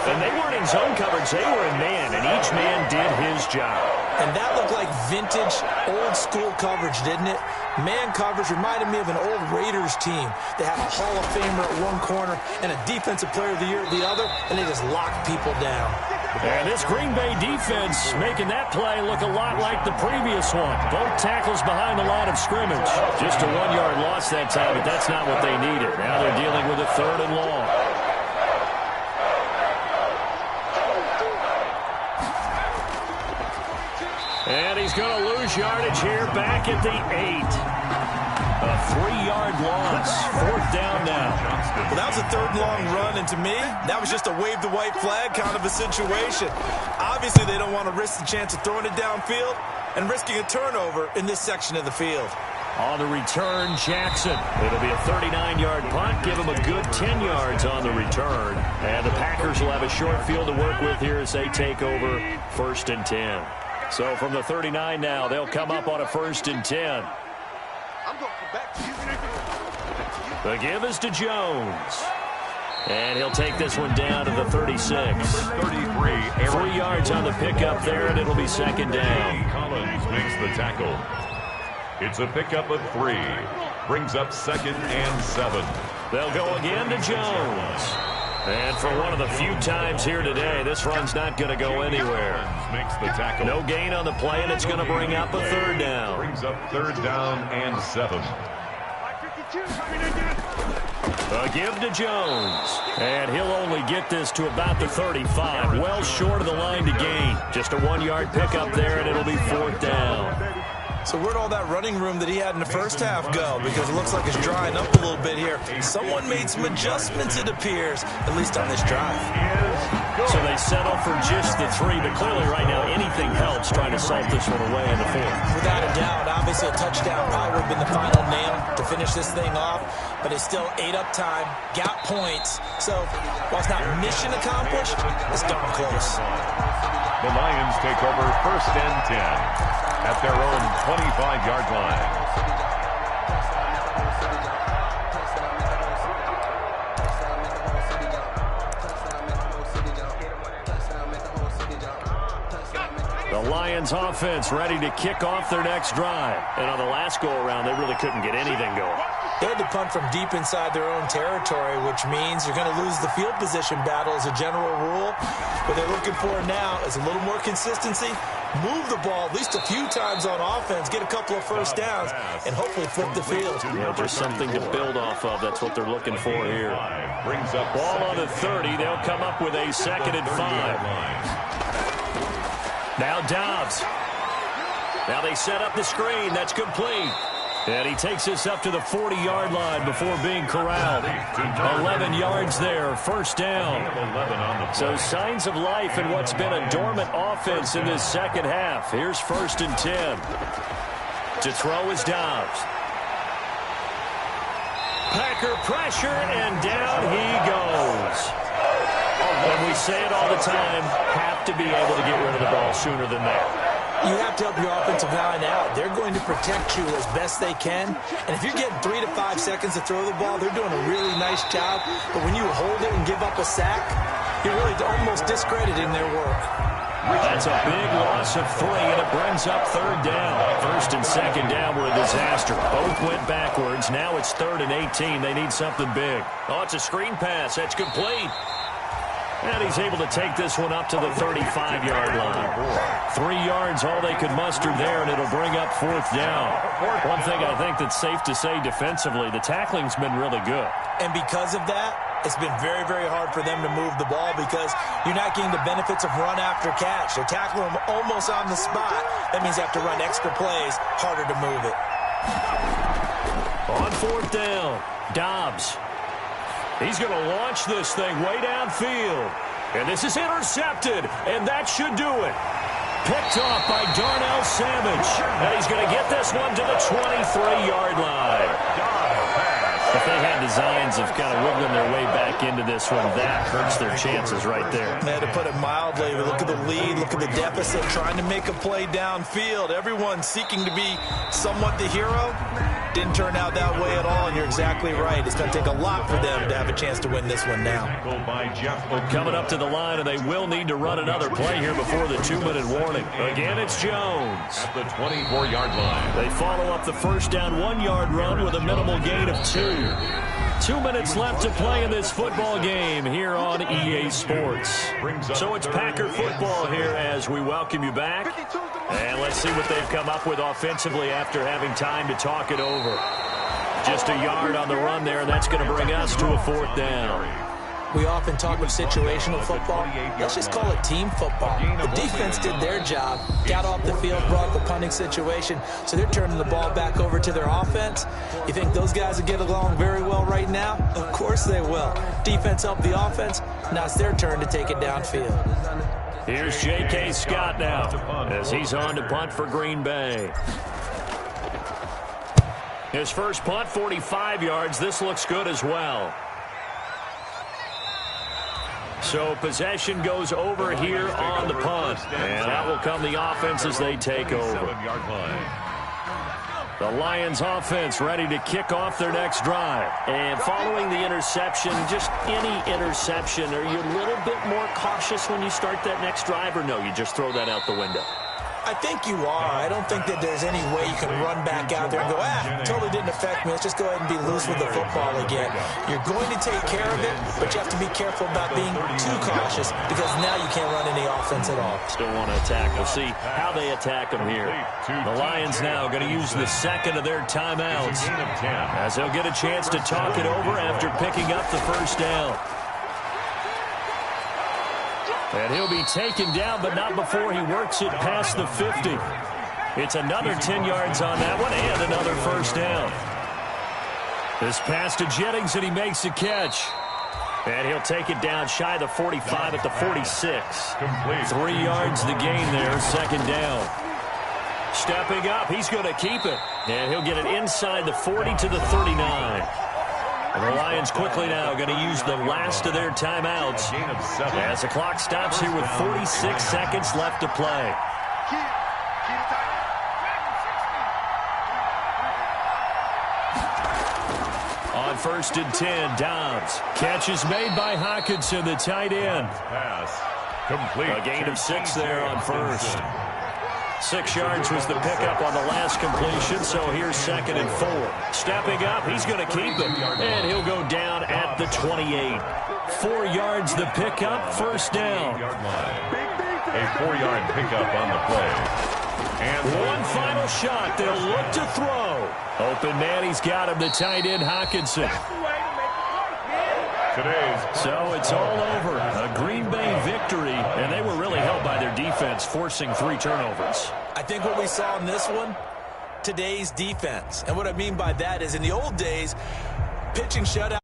And they weren't in zone coverage, they were in man, and each man did his job. And that looked like vintage, old-school coverage, didn't it? Man coverage reminded me of an old Raiders team. They had a Hall of Famer at one corner and a Defensive Player of the Year at the other, and they just locked people down. And this Green Bay defense making that play look a lot like the previous one. Both tackles behind the line of scrimmage. Just a 1-yard loss that time, but that's not what they needed. Now they're dealing with a 3rd and long. And he's going to lose yardage here back at the 8. A 3-yard loss. 4th down now. Well, that was a 3rd and long run, and to me, that was just a wave the white flag kind of a situation. Obviously, they don't want to risk the chance of throwing it downfield and risking a turnover in this section of the field. On the return, Jackson. It'll be a 39-yard punt. Give him a good 10 yards on the return. And the Packers will have a short field to work with here as they take over 1st and 10. So from the 39 now, they'll come up on a 1st and 10. The give is to Jones. And he'll take this one down to the 36. 33. 3 yards on the pickup there, and it'll be second down. Collins makes the tackle. It's a pickup of 3. Brings up 2nd and 7. They'll go again to Jones. And for one of the few times here today, this run's not going to go anywhere. Makes the tackle. No gain on the play, and it's going to bring up a 3rd down. Brings up 3rd down and 7. A give to Jones. And he'll only get this to about the 35. Well short of the line to gain. Just a 1-yard pickup there, and it'll be 4th down. So where'd all that running room that he had in the first half go? Because it looks like it's drying up a little bit here. Someone made some adjustments, it appears, at least on this drive. So they settle for just the 3, but clearly right now anything helps trying to salt this one away in the 4th. Without a doubt, obviously a touchdown probably would have been the final nail to finish this thing off, but it's still ate up time, got points. So while it's not mission accomplished, it's darn close. The Lions take over 1st and 10 at their own 25-yard line. The Lions offense ready to kick off their next drive. And on the last go-around, they really couldn't get anything going. They had to punt from deep inside their own territory, which means you're going to lose the field position battle as a general rule. What they're looking for now is a little more consistency, move the ball at least a few times on offense, get a couple of first downs, and hopefully flip the field. Yeah, just something to build off of. That's what they're looking for here. Brings up ball on the 30. They'll come up with a 2nd and 5. Now Dobbs. Now they set up the screen. That's complete. And he takes this up to the 40-yard line before being corralled. 11 yards there, 1st down. So signs of life in what's been a dormant offense in this second half. Here's 1st and 10. To throw is Dobbs. Packer pressure, and down he goes. And we say it all the time, have to be able to get rid of the ball sooner than that. You have to help your offensive line out. They're going to protect you as best they can. And if you're getting 3 to 5 seconds to throw the ball, they're doing a really nice job. But when you hold it and give up a sack, you're really almost discrediting their work. That's a big loss of 3, and it brings up 3rd down. 1st and 2nd down were a disaster. Both went backwards. Now it's 3rd and 18. They need something big. Oh, it's a screen pass. That's complete. And he's able to take this one up to the 35-yard line. 3 yards, all they could muster there, and it'll bring up 4th down. One thing I think that's safe to say defensively, the tackling's been really good. And because of that, it's been very, very hard for them to move the ball because you're not getting the benefits of run after catch. They're tackling them almost on the spot. That means you have to run extra plays, harder to move it. On 4th down, Dobbs. He's going to launch this thing way downfield. And this is intercepted, and that should do it. Picked off by Darnell Savage. And he's going to get this one to the 23-yard line. If they had designs of kind of wiggling their way back into this one, that hurts their chances right there. To put it mildly, look at the lead, look at the deficit, trying to make a play downfield. Everyone seeking to be somewhat the hero. Didn't turn out that way at all, and you're exactly right. It's going to take a lot for them to have a chance to win this one now. Coming up to the line, and they will need to run another play here before the 2-minute warning. Again, it's Jones. At the 24-yard line. They follow up the 1st down 1-yard run with a minimal gain of 2. 2 minutes left to play in this football game here on EA Sports. So it's Packer football here as we welcome you back. And let's see what they've come up with offensively after having time to talk it over. Just a yard on the run there, and that's going to bring us to a 4th down. We often talk of situational football. Let's just call it team football. The defense did their job, got off the field, brought the punting situation, so they're turning the ball back over to their offense. You think those guys will get along very well right now? Of course they will. Defense helped the offense. Now it's their turn to take it downfield. Here's J.K. Scott now as he's on to punt for Green Bay. His first punt, 45 yards. This looks good as well. So possession goes over here on the punt. And out will come the offense as they take over. The Lions offense ready to kick off their next drive. And following the interception, just any interception, are you a little bit more cautious when you start that next drive, or no, you just throw that out the window? I think you are. I don't think that there's any way you can run back out there and go, totally didn't affect me. Let's just go ahead and be loose with the football again. You're going to take care of it, but you have to be careful about being too cautious because now you can't run any offense at all. Still want to attack. We'll see how they attack them here. The Lions now going to use the second of their timeouts as they'll get a chance to talk it over after picking up the first down. And he'll be taken down, but not before he works it past the 50. It's another 10 yards on that one and another first down. This pass to Jennings, and he makes the catch. And he'll take it down shy of the 45 at the 46. 3 yards the gain there, second down. Stepping up, he's going to keep it. And he'll get it inside the 40 to the 39. And the Lions quickly now going to use the last of their timeouts as the clock stops here with 46 seconds left to play. On 1st and 10, Dobbs. Catch is made by Hockenson, the tight end. Pass complete. A gain of 6 there on first. 6 yards was the pickup on the last completion, so here's 2nd and 4. Stepping up, he's going to keep it, and he'll go down at the 28. 4 yards the pickup, first down. A 4-yard pickup on the play. And one final shot, they'll look to throw. Open man, he's got him, the tight end, Hockenson. So it's all over. A Green Bay victory, and they were really held by their defense, forcing 3 turnovers. I think what we saw in this one, today's defense. And what I mean by that is in the old days, pitching shutout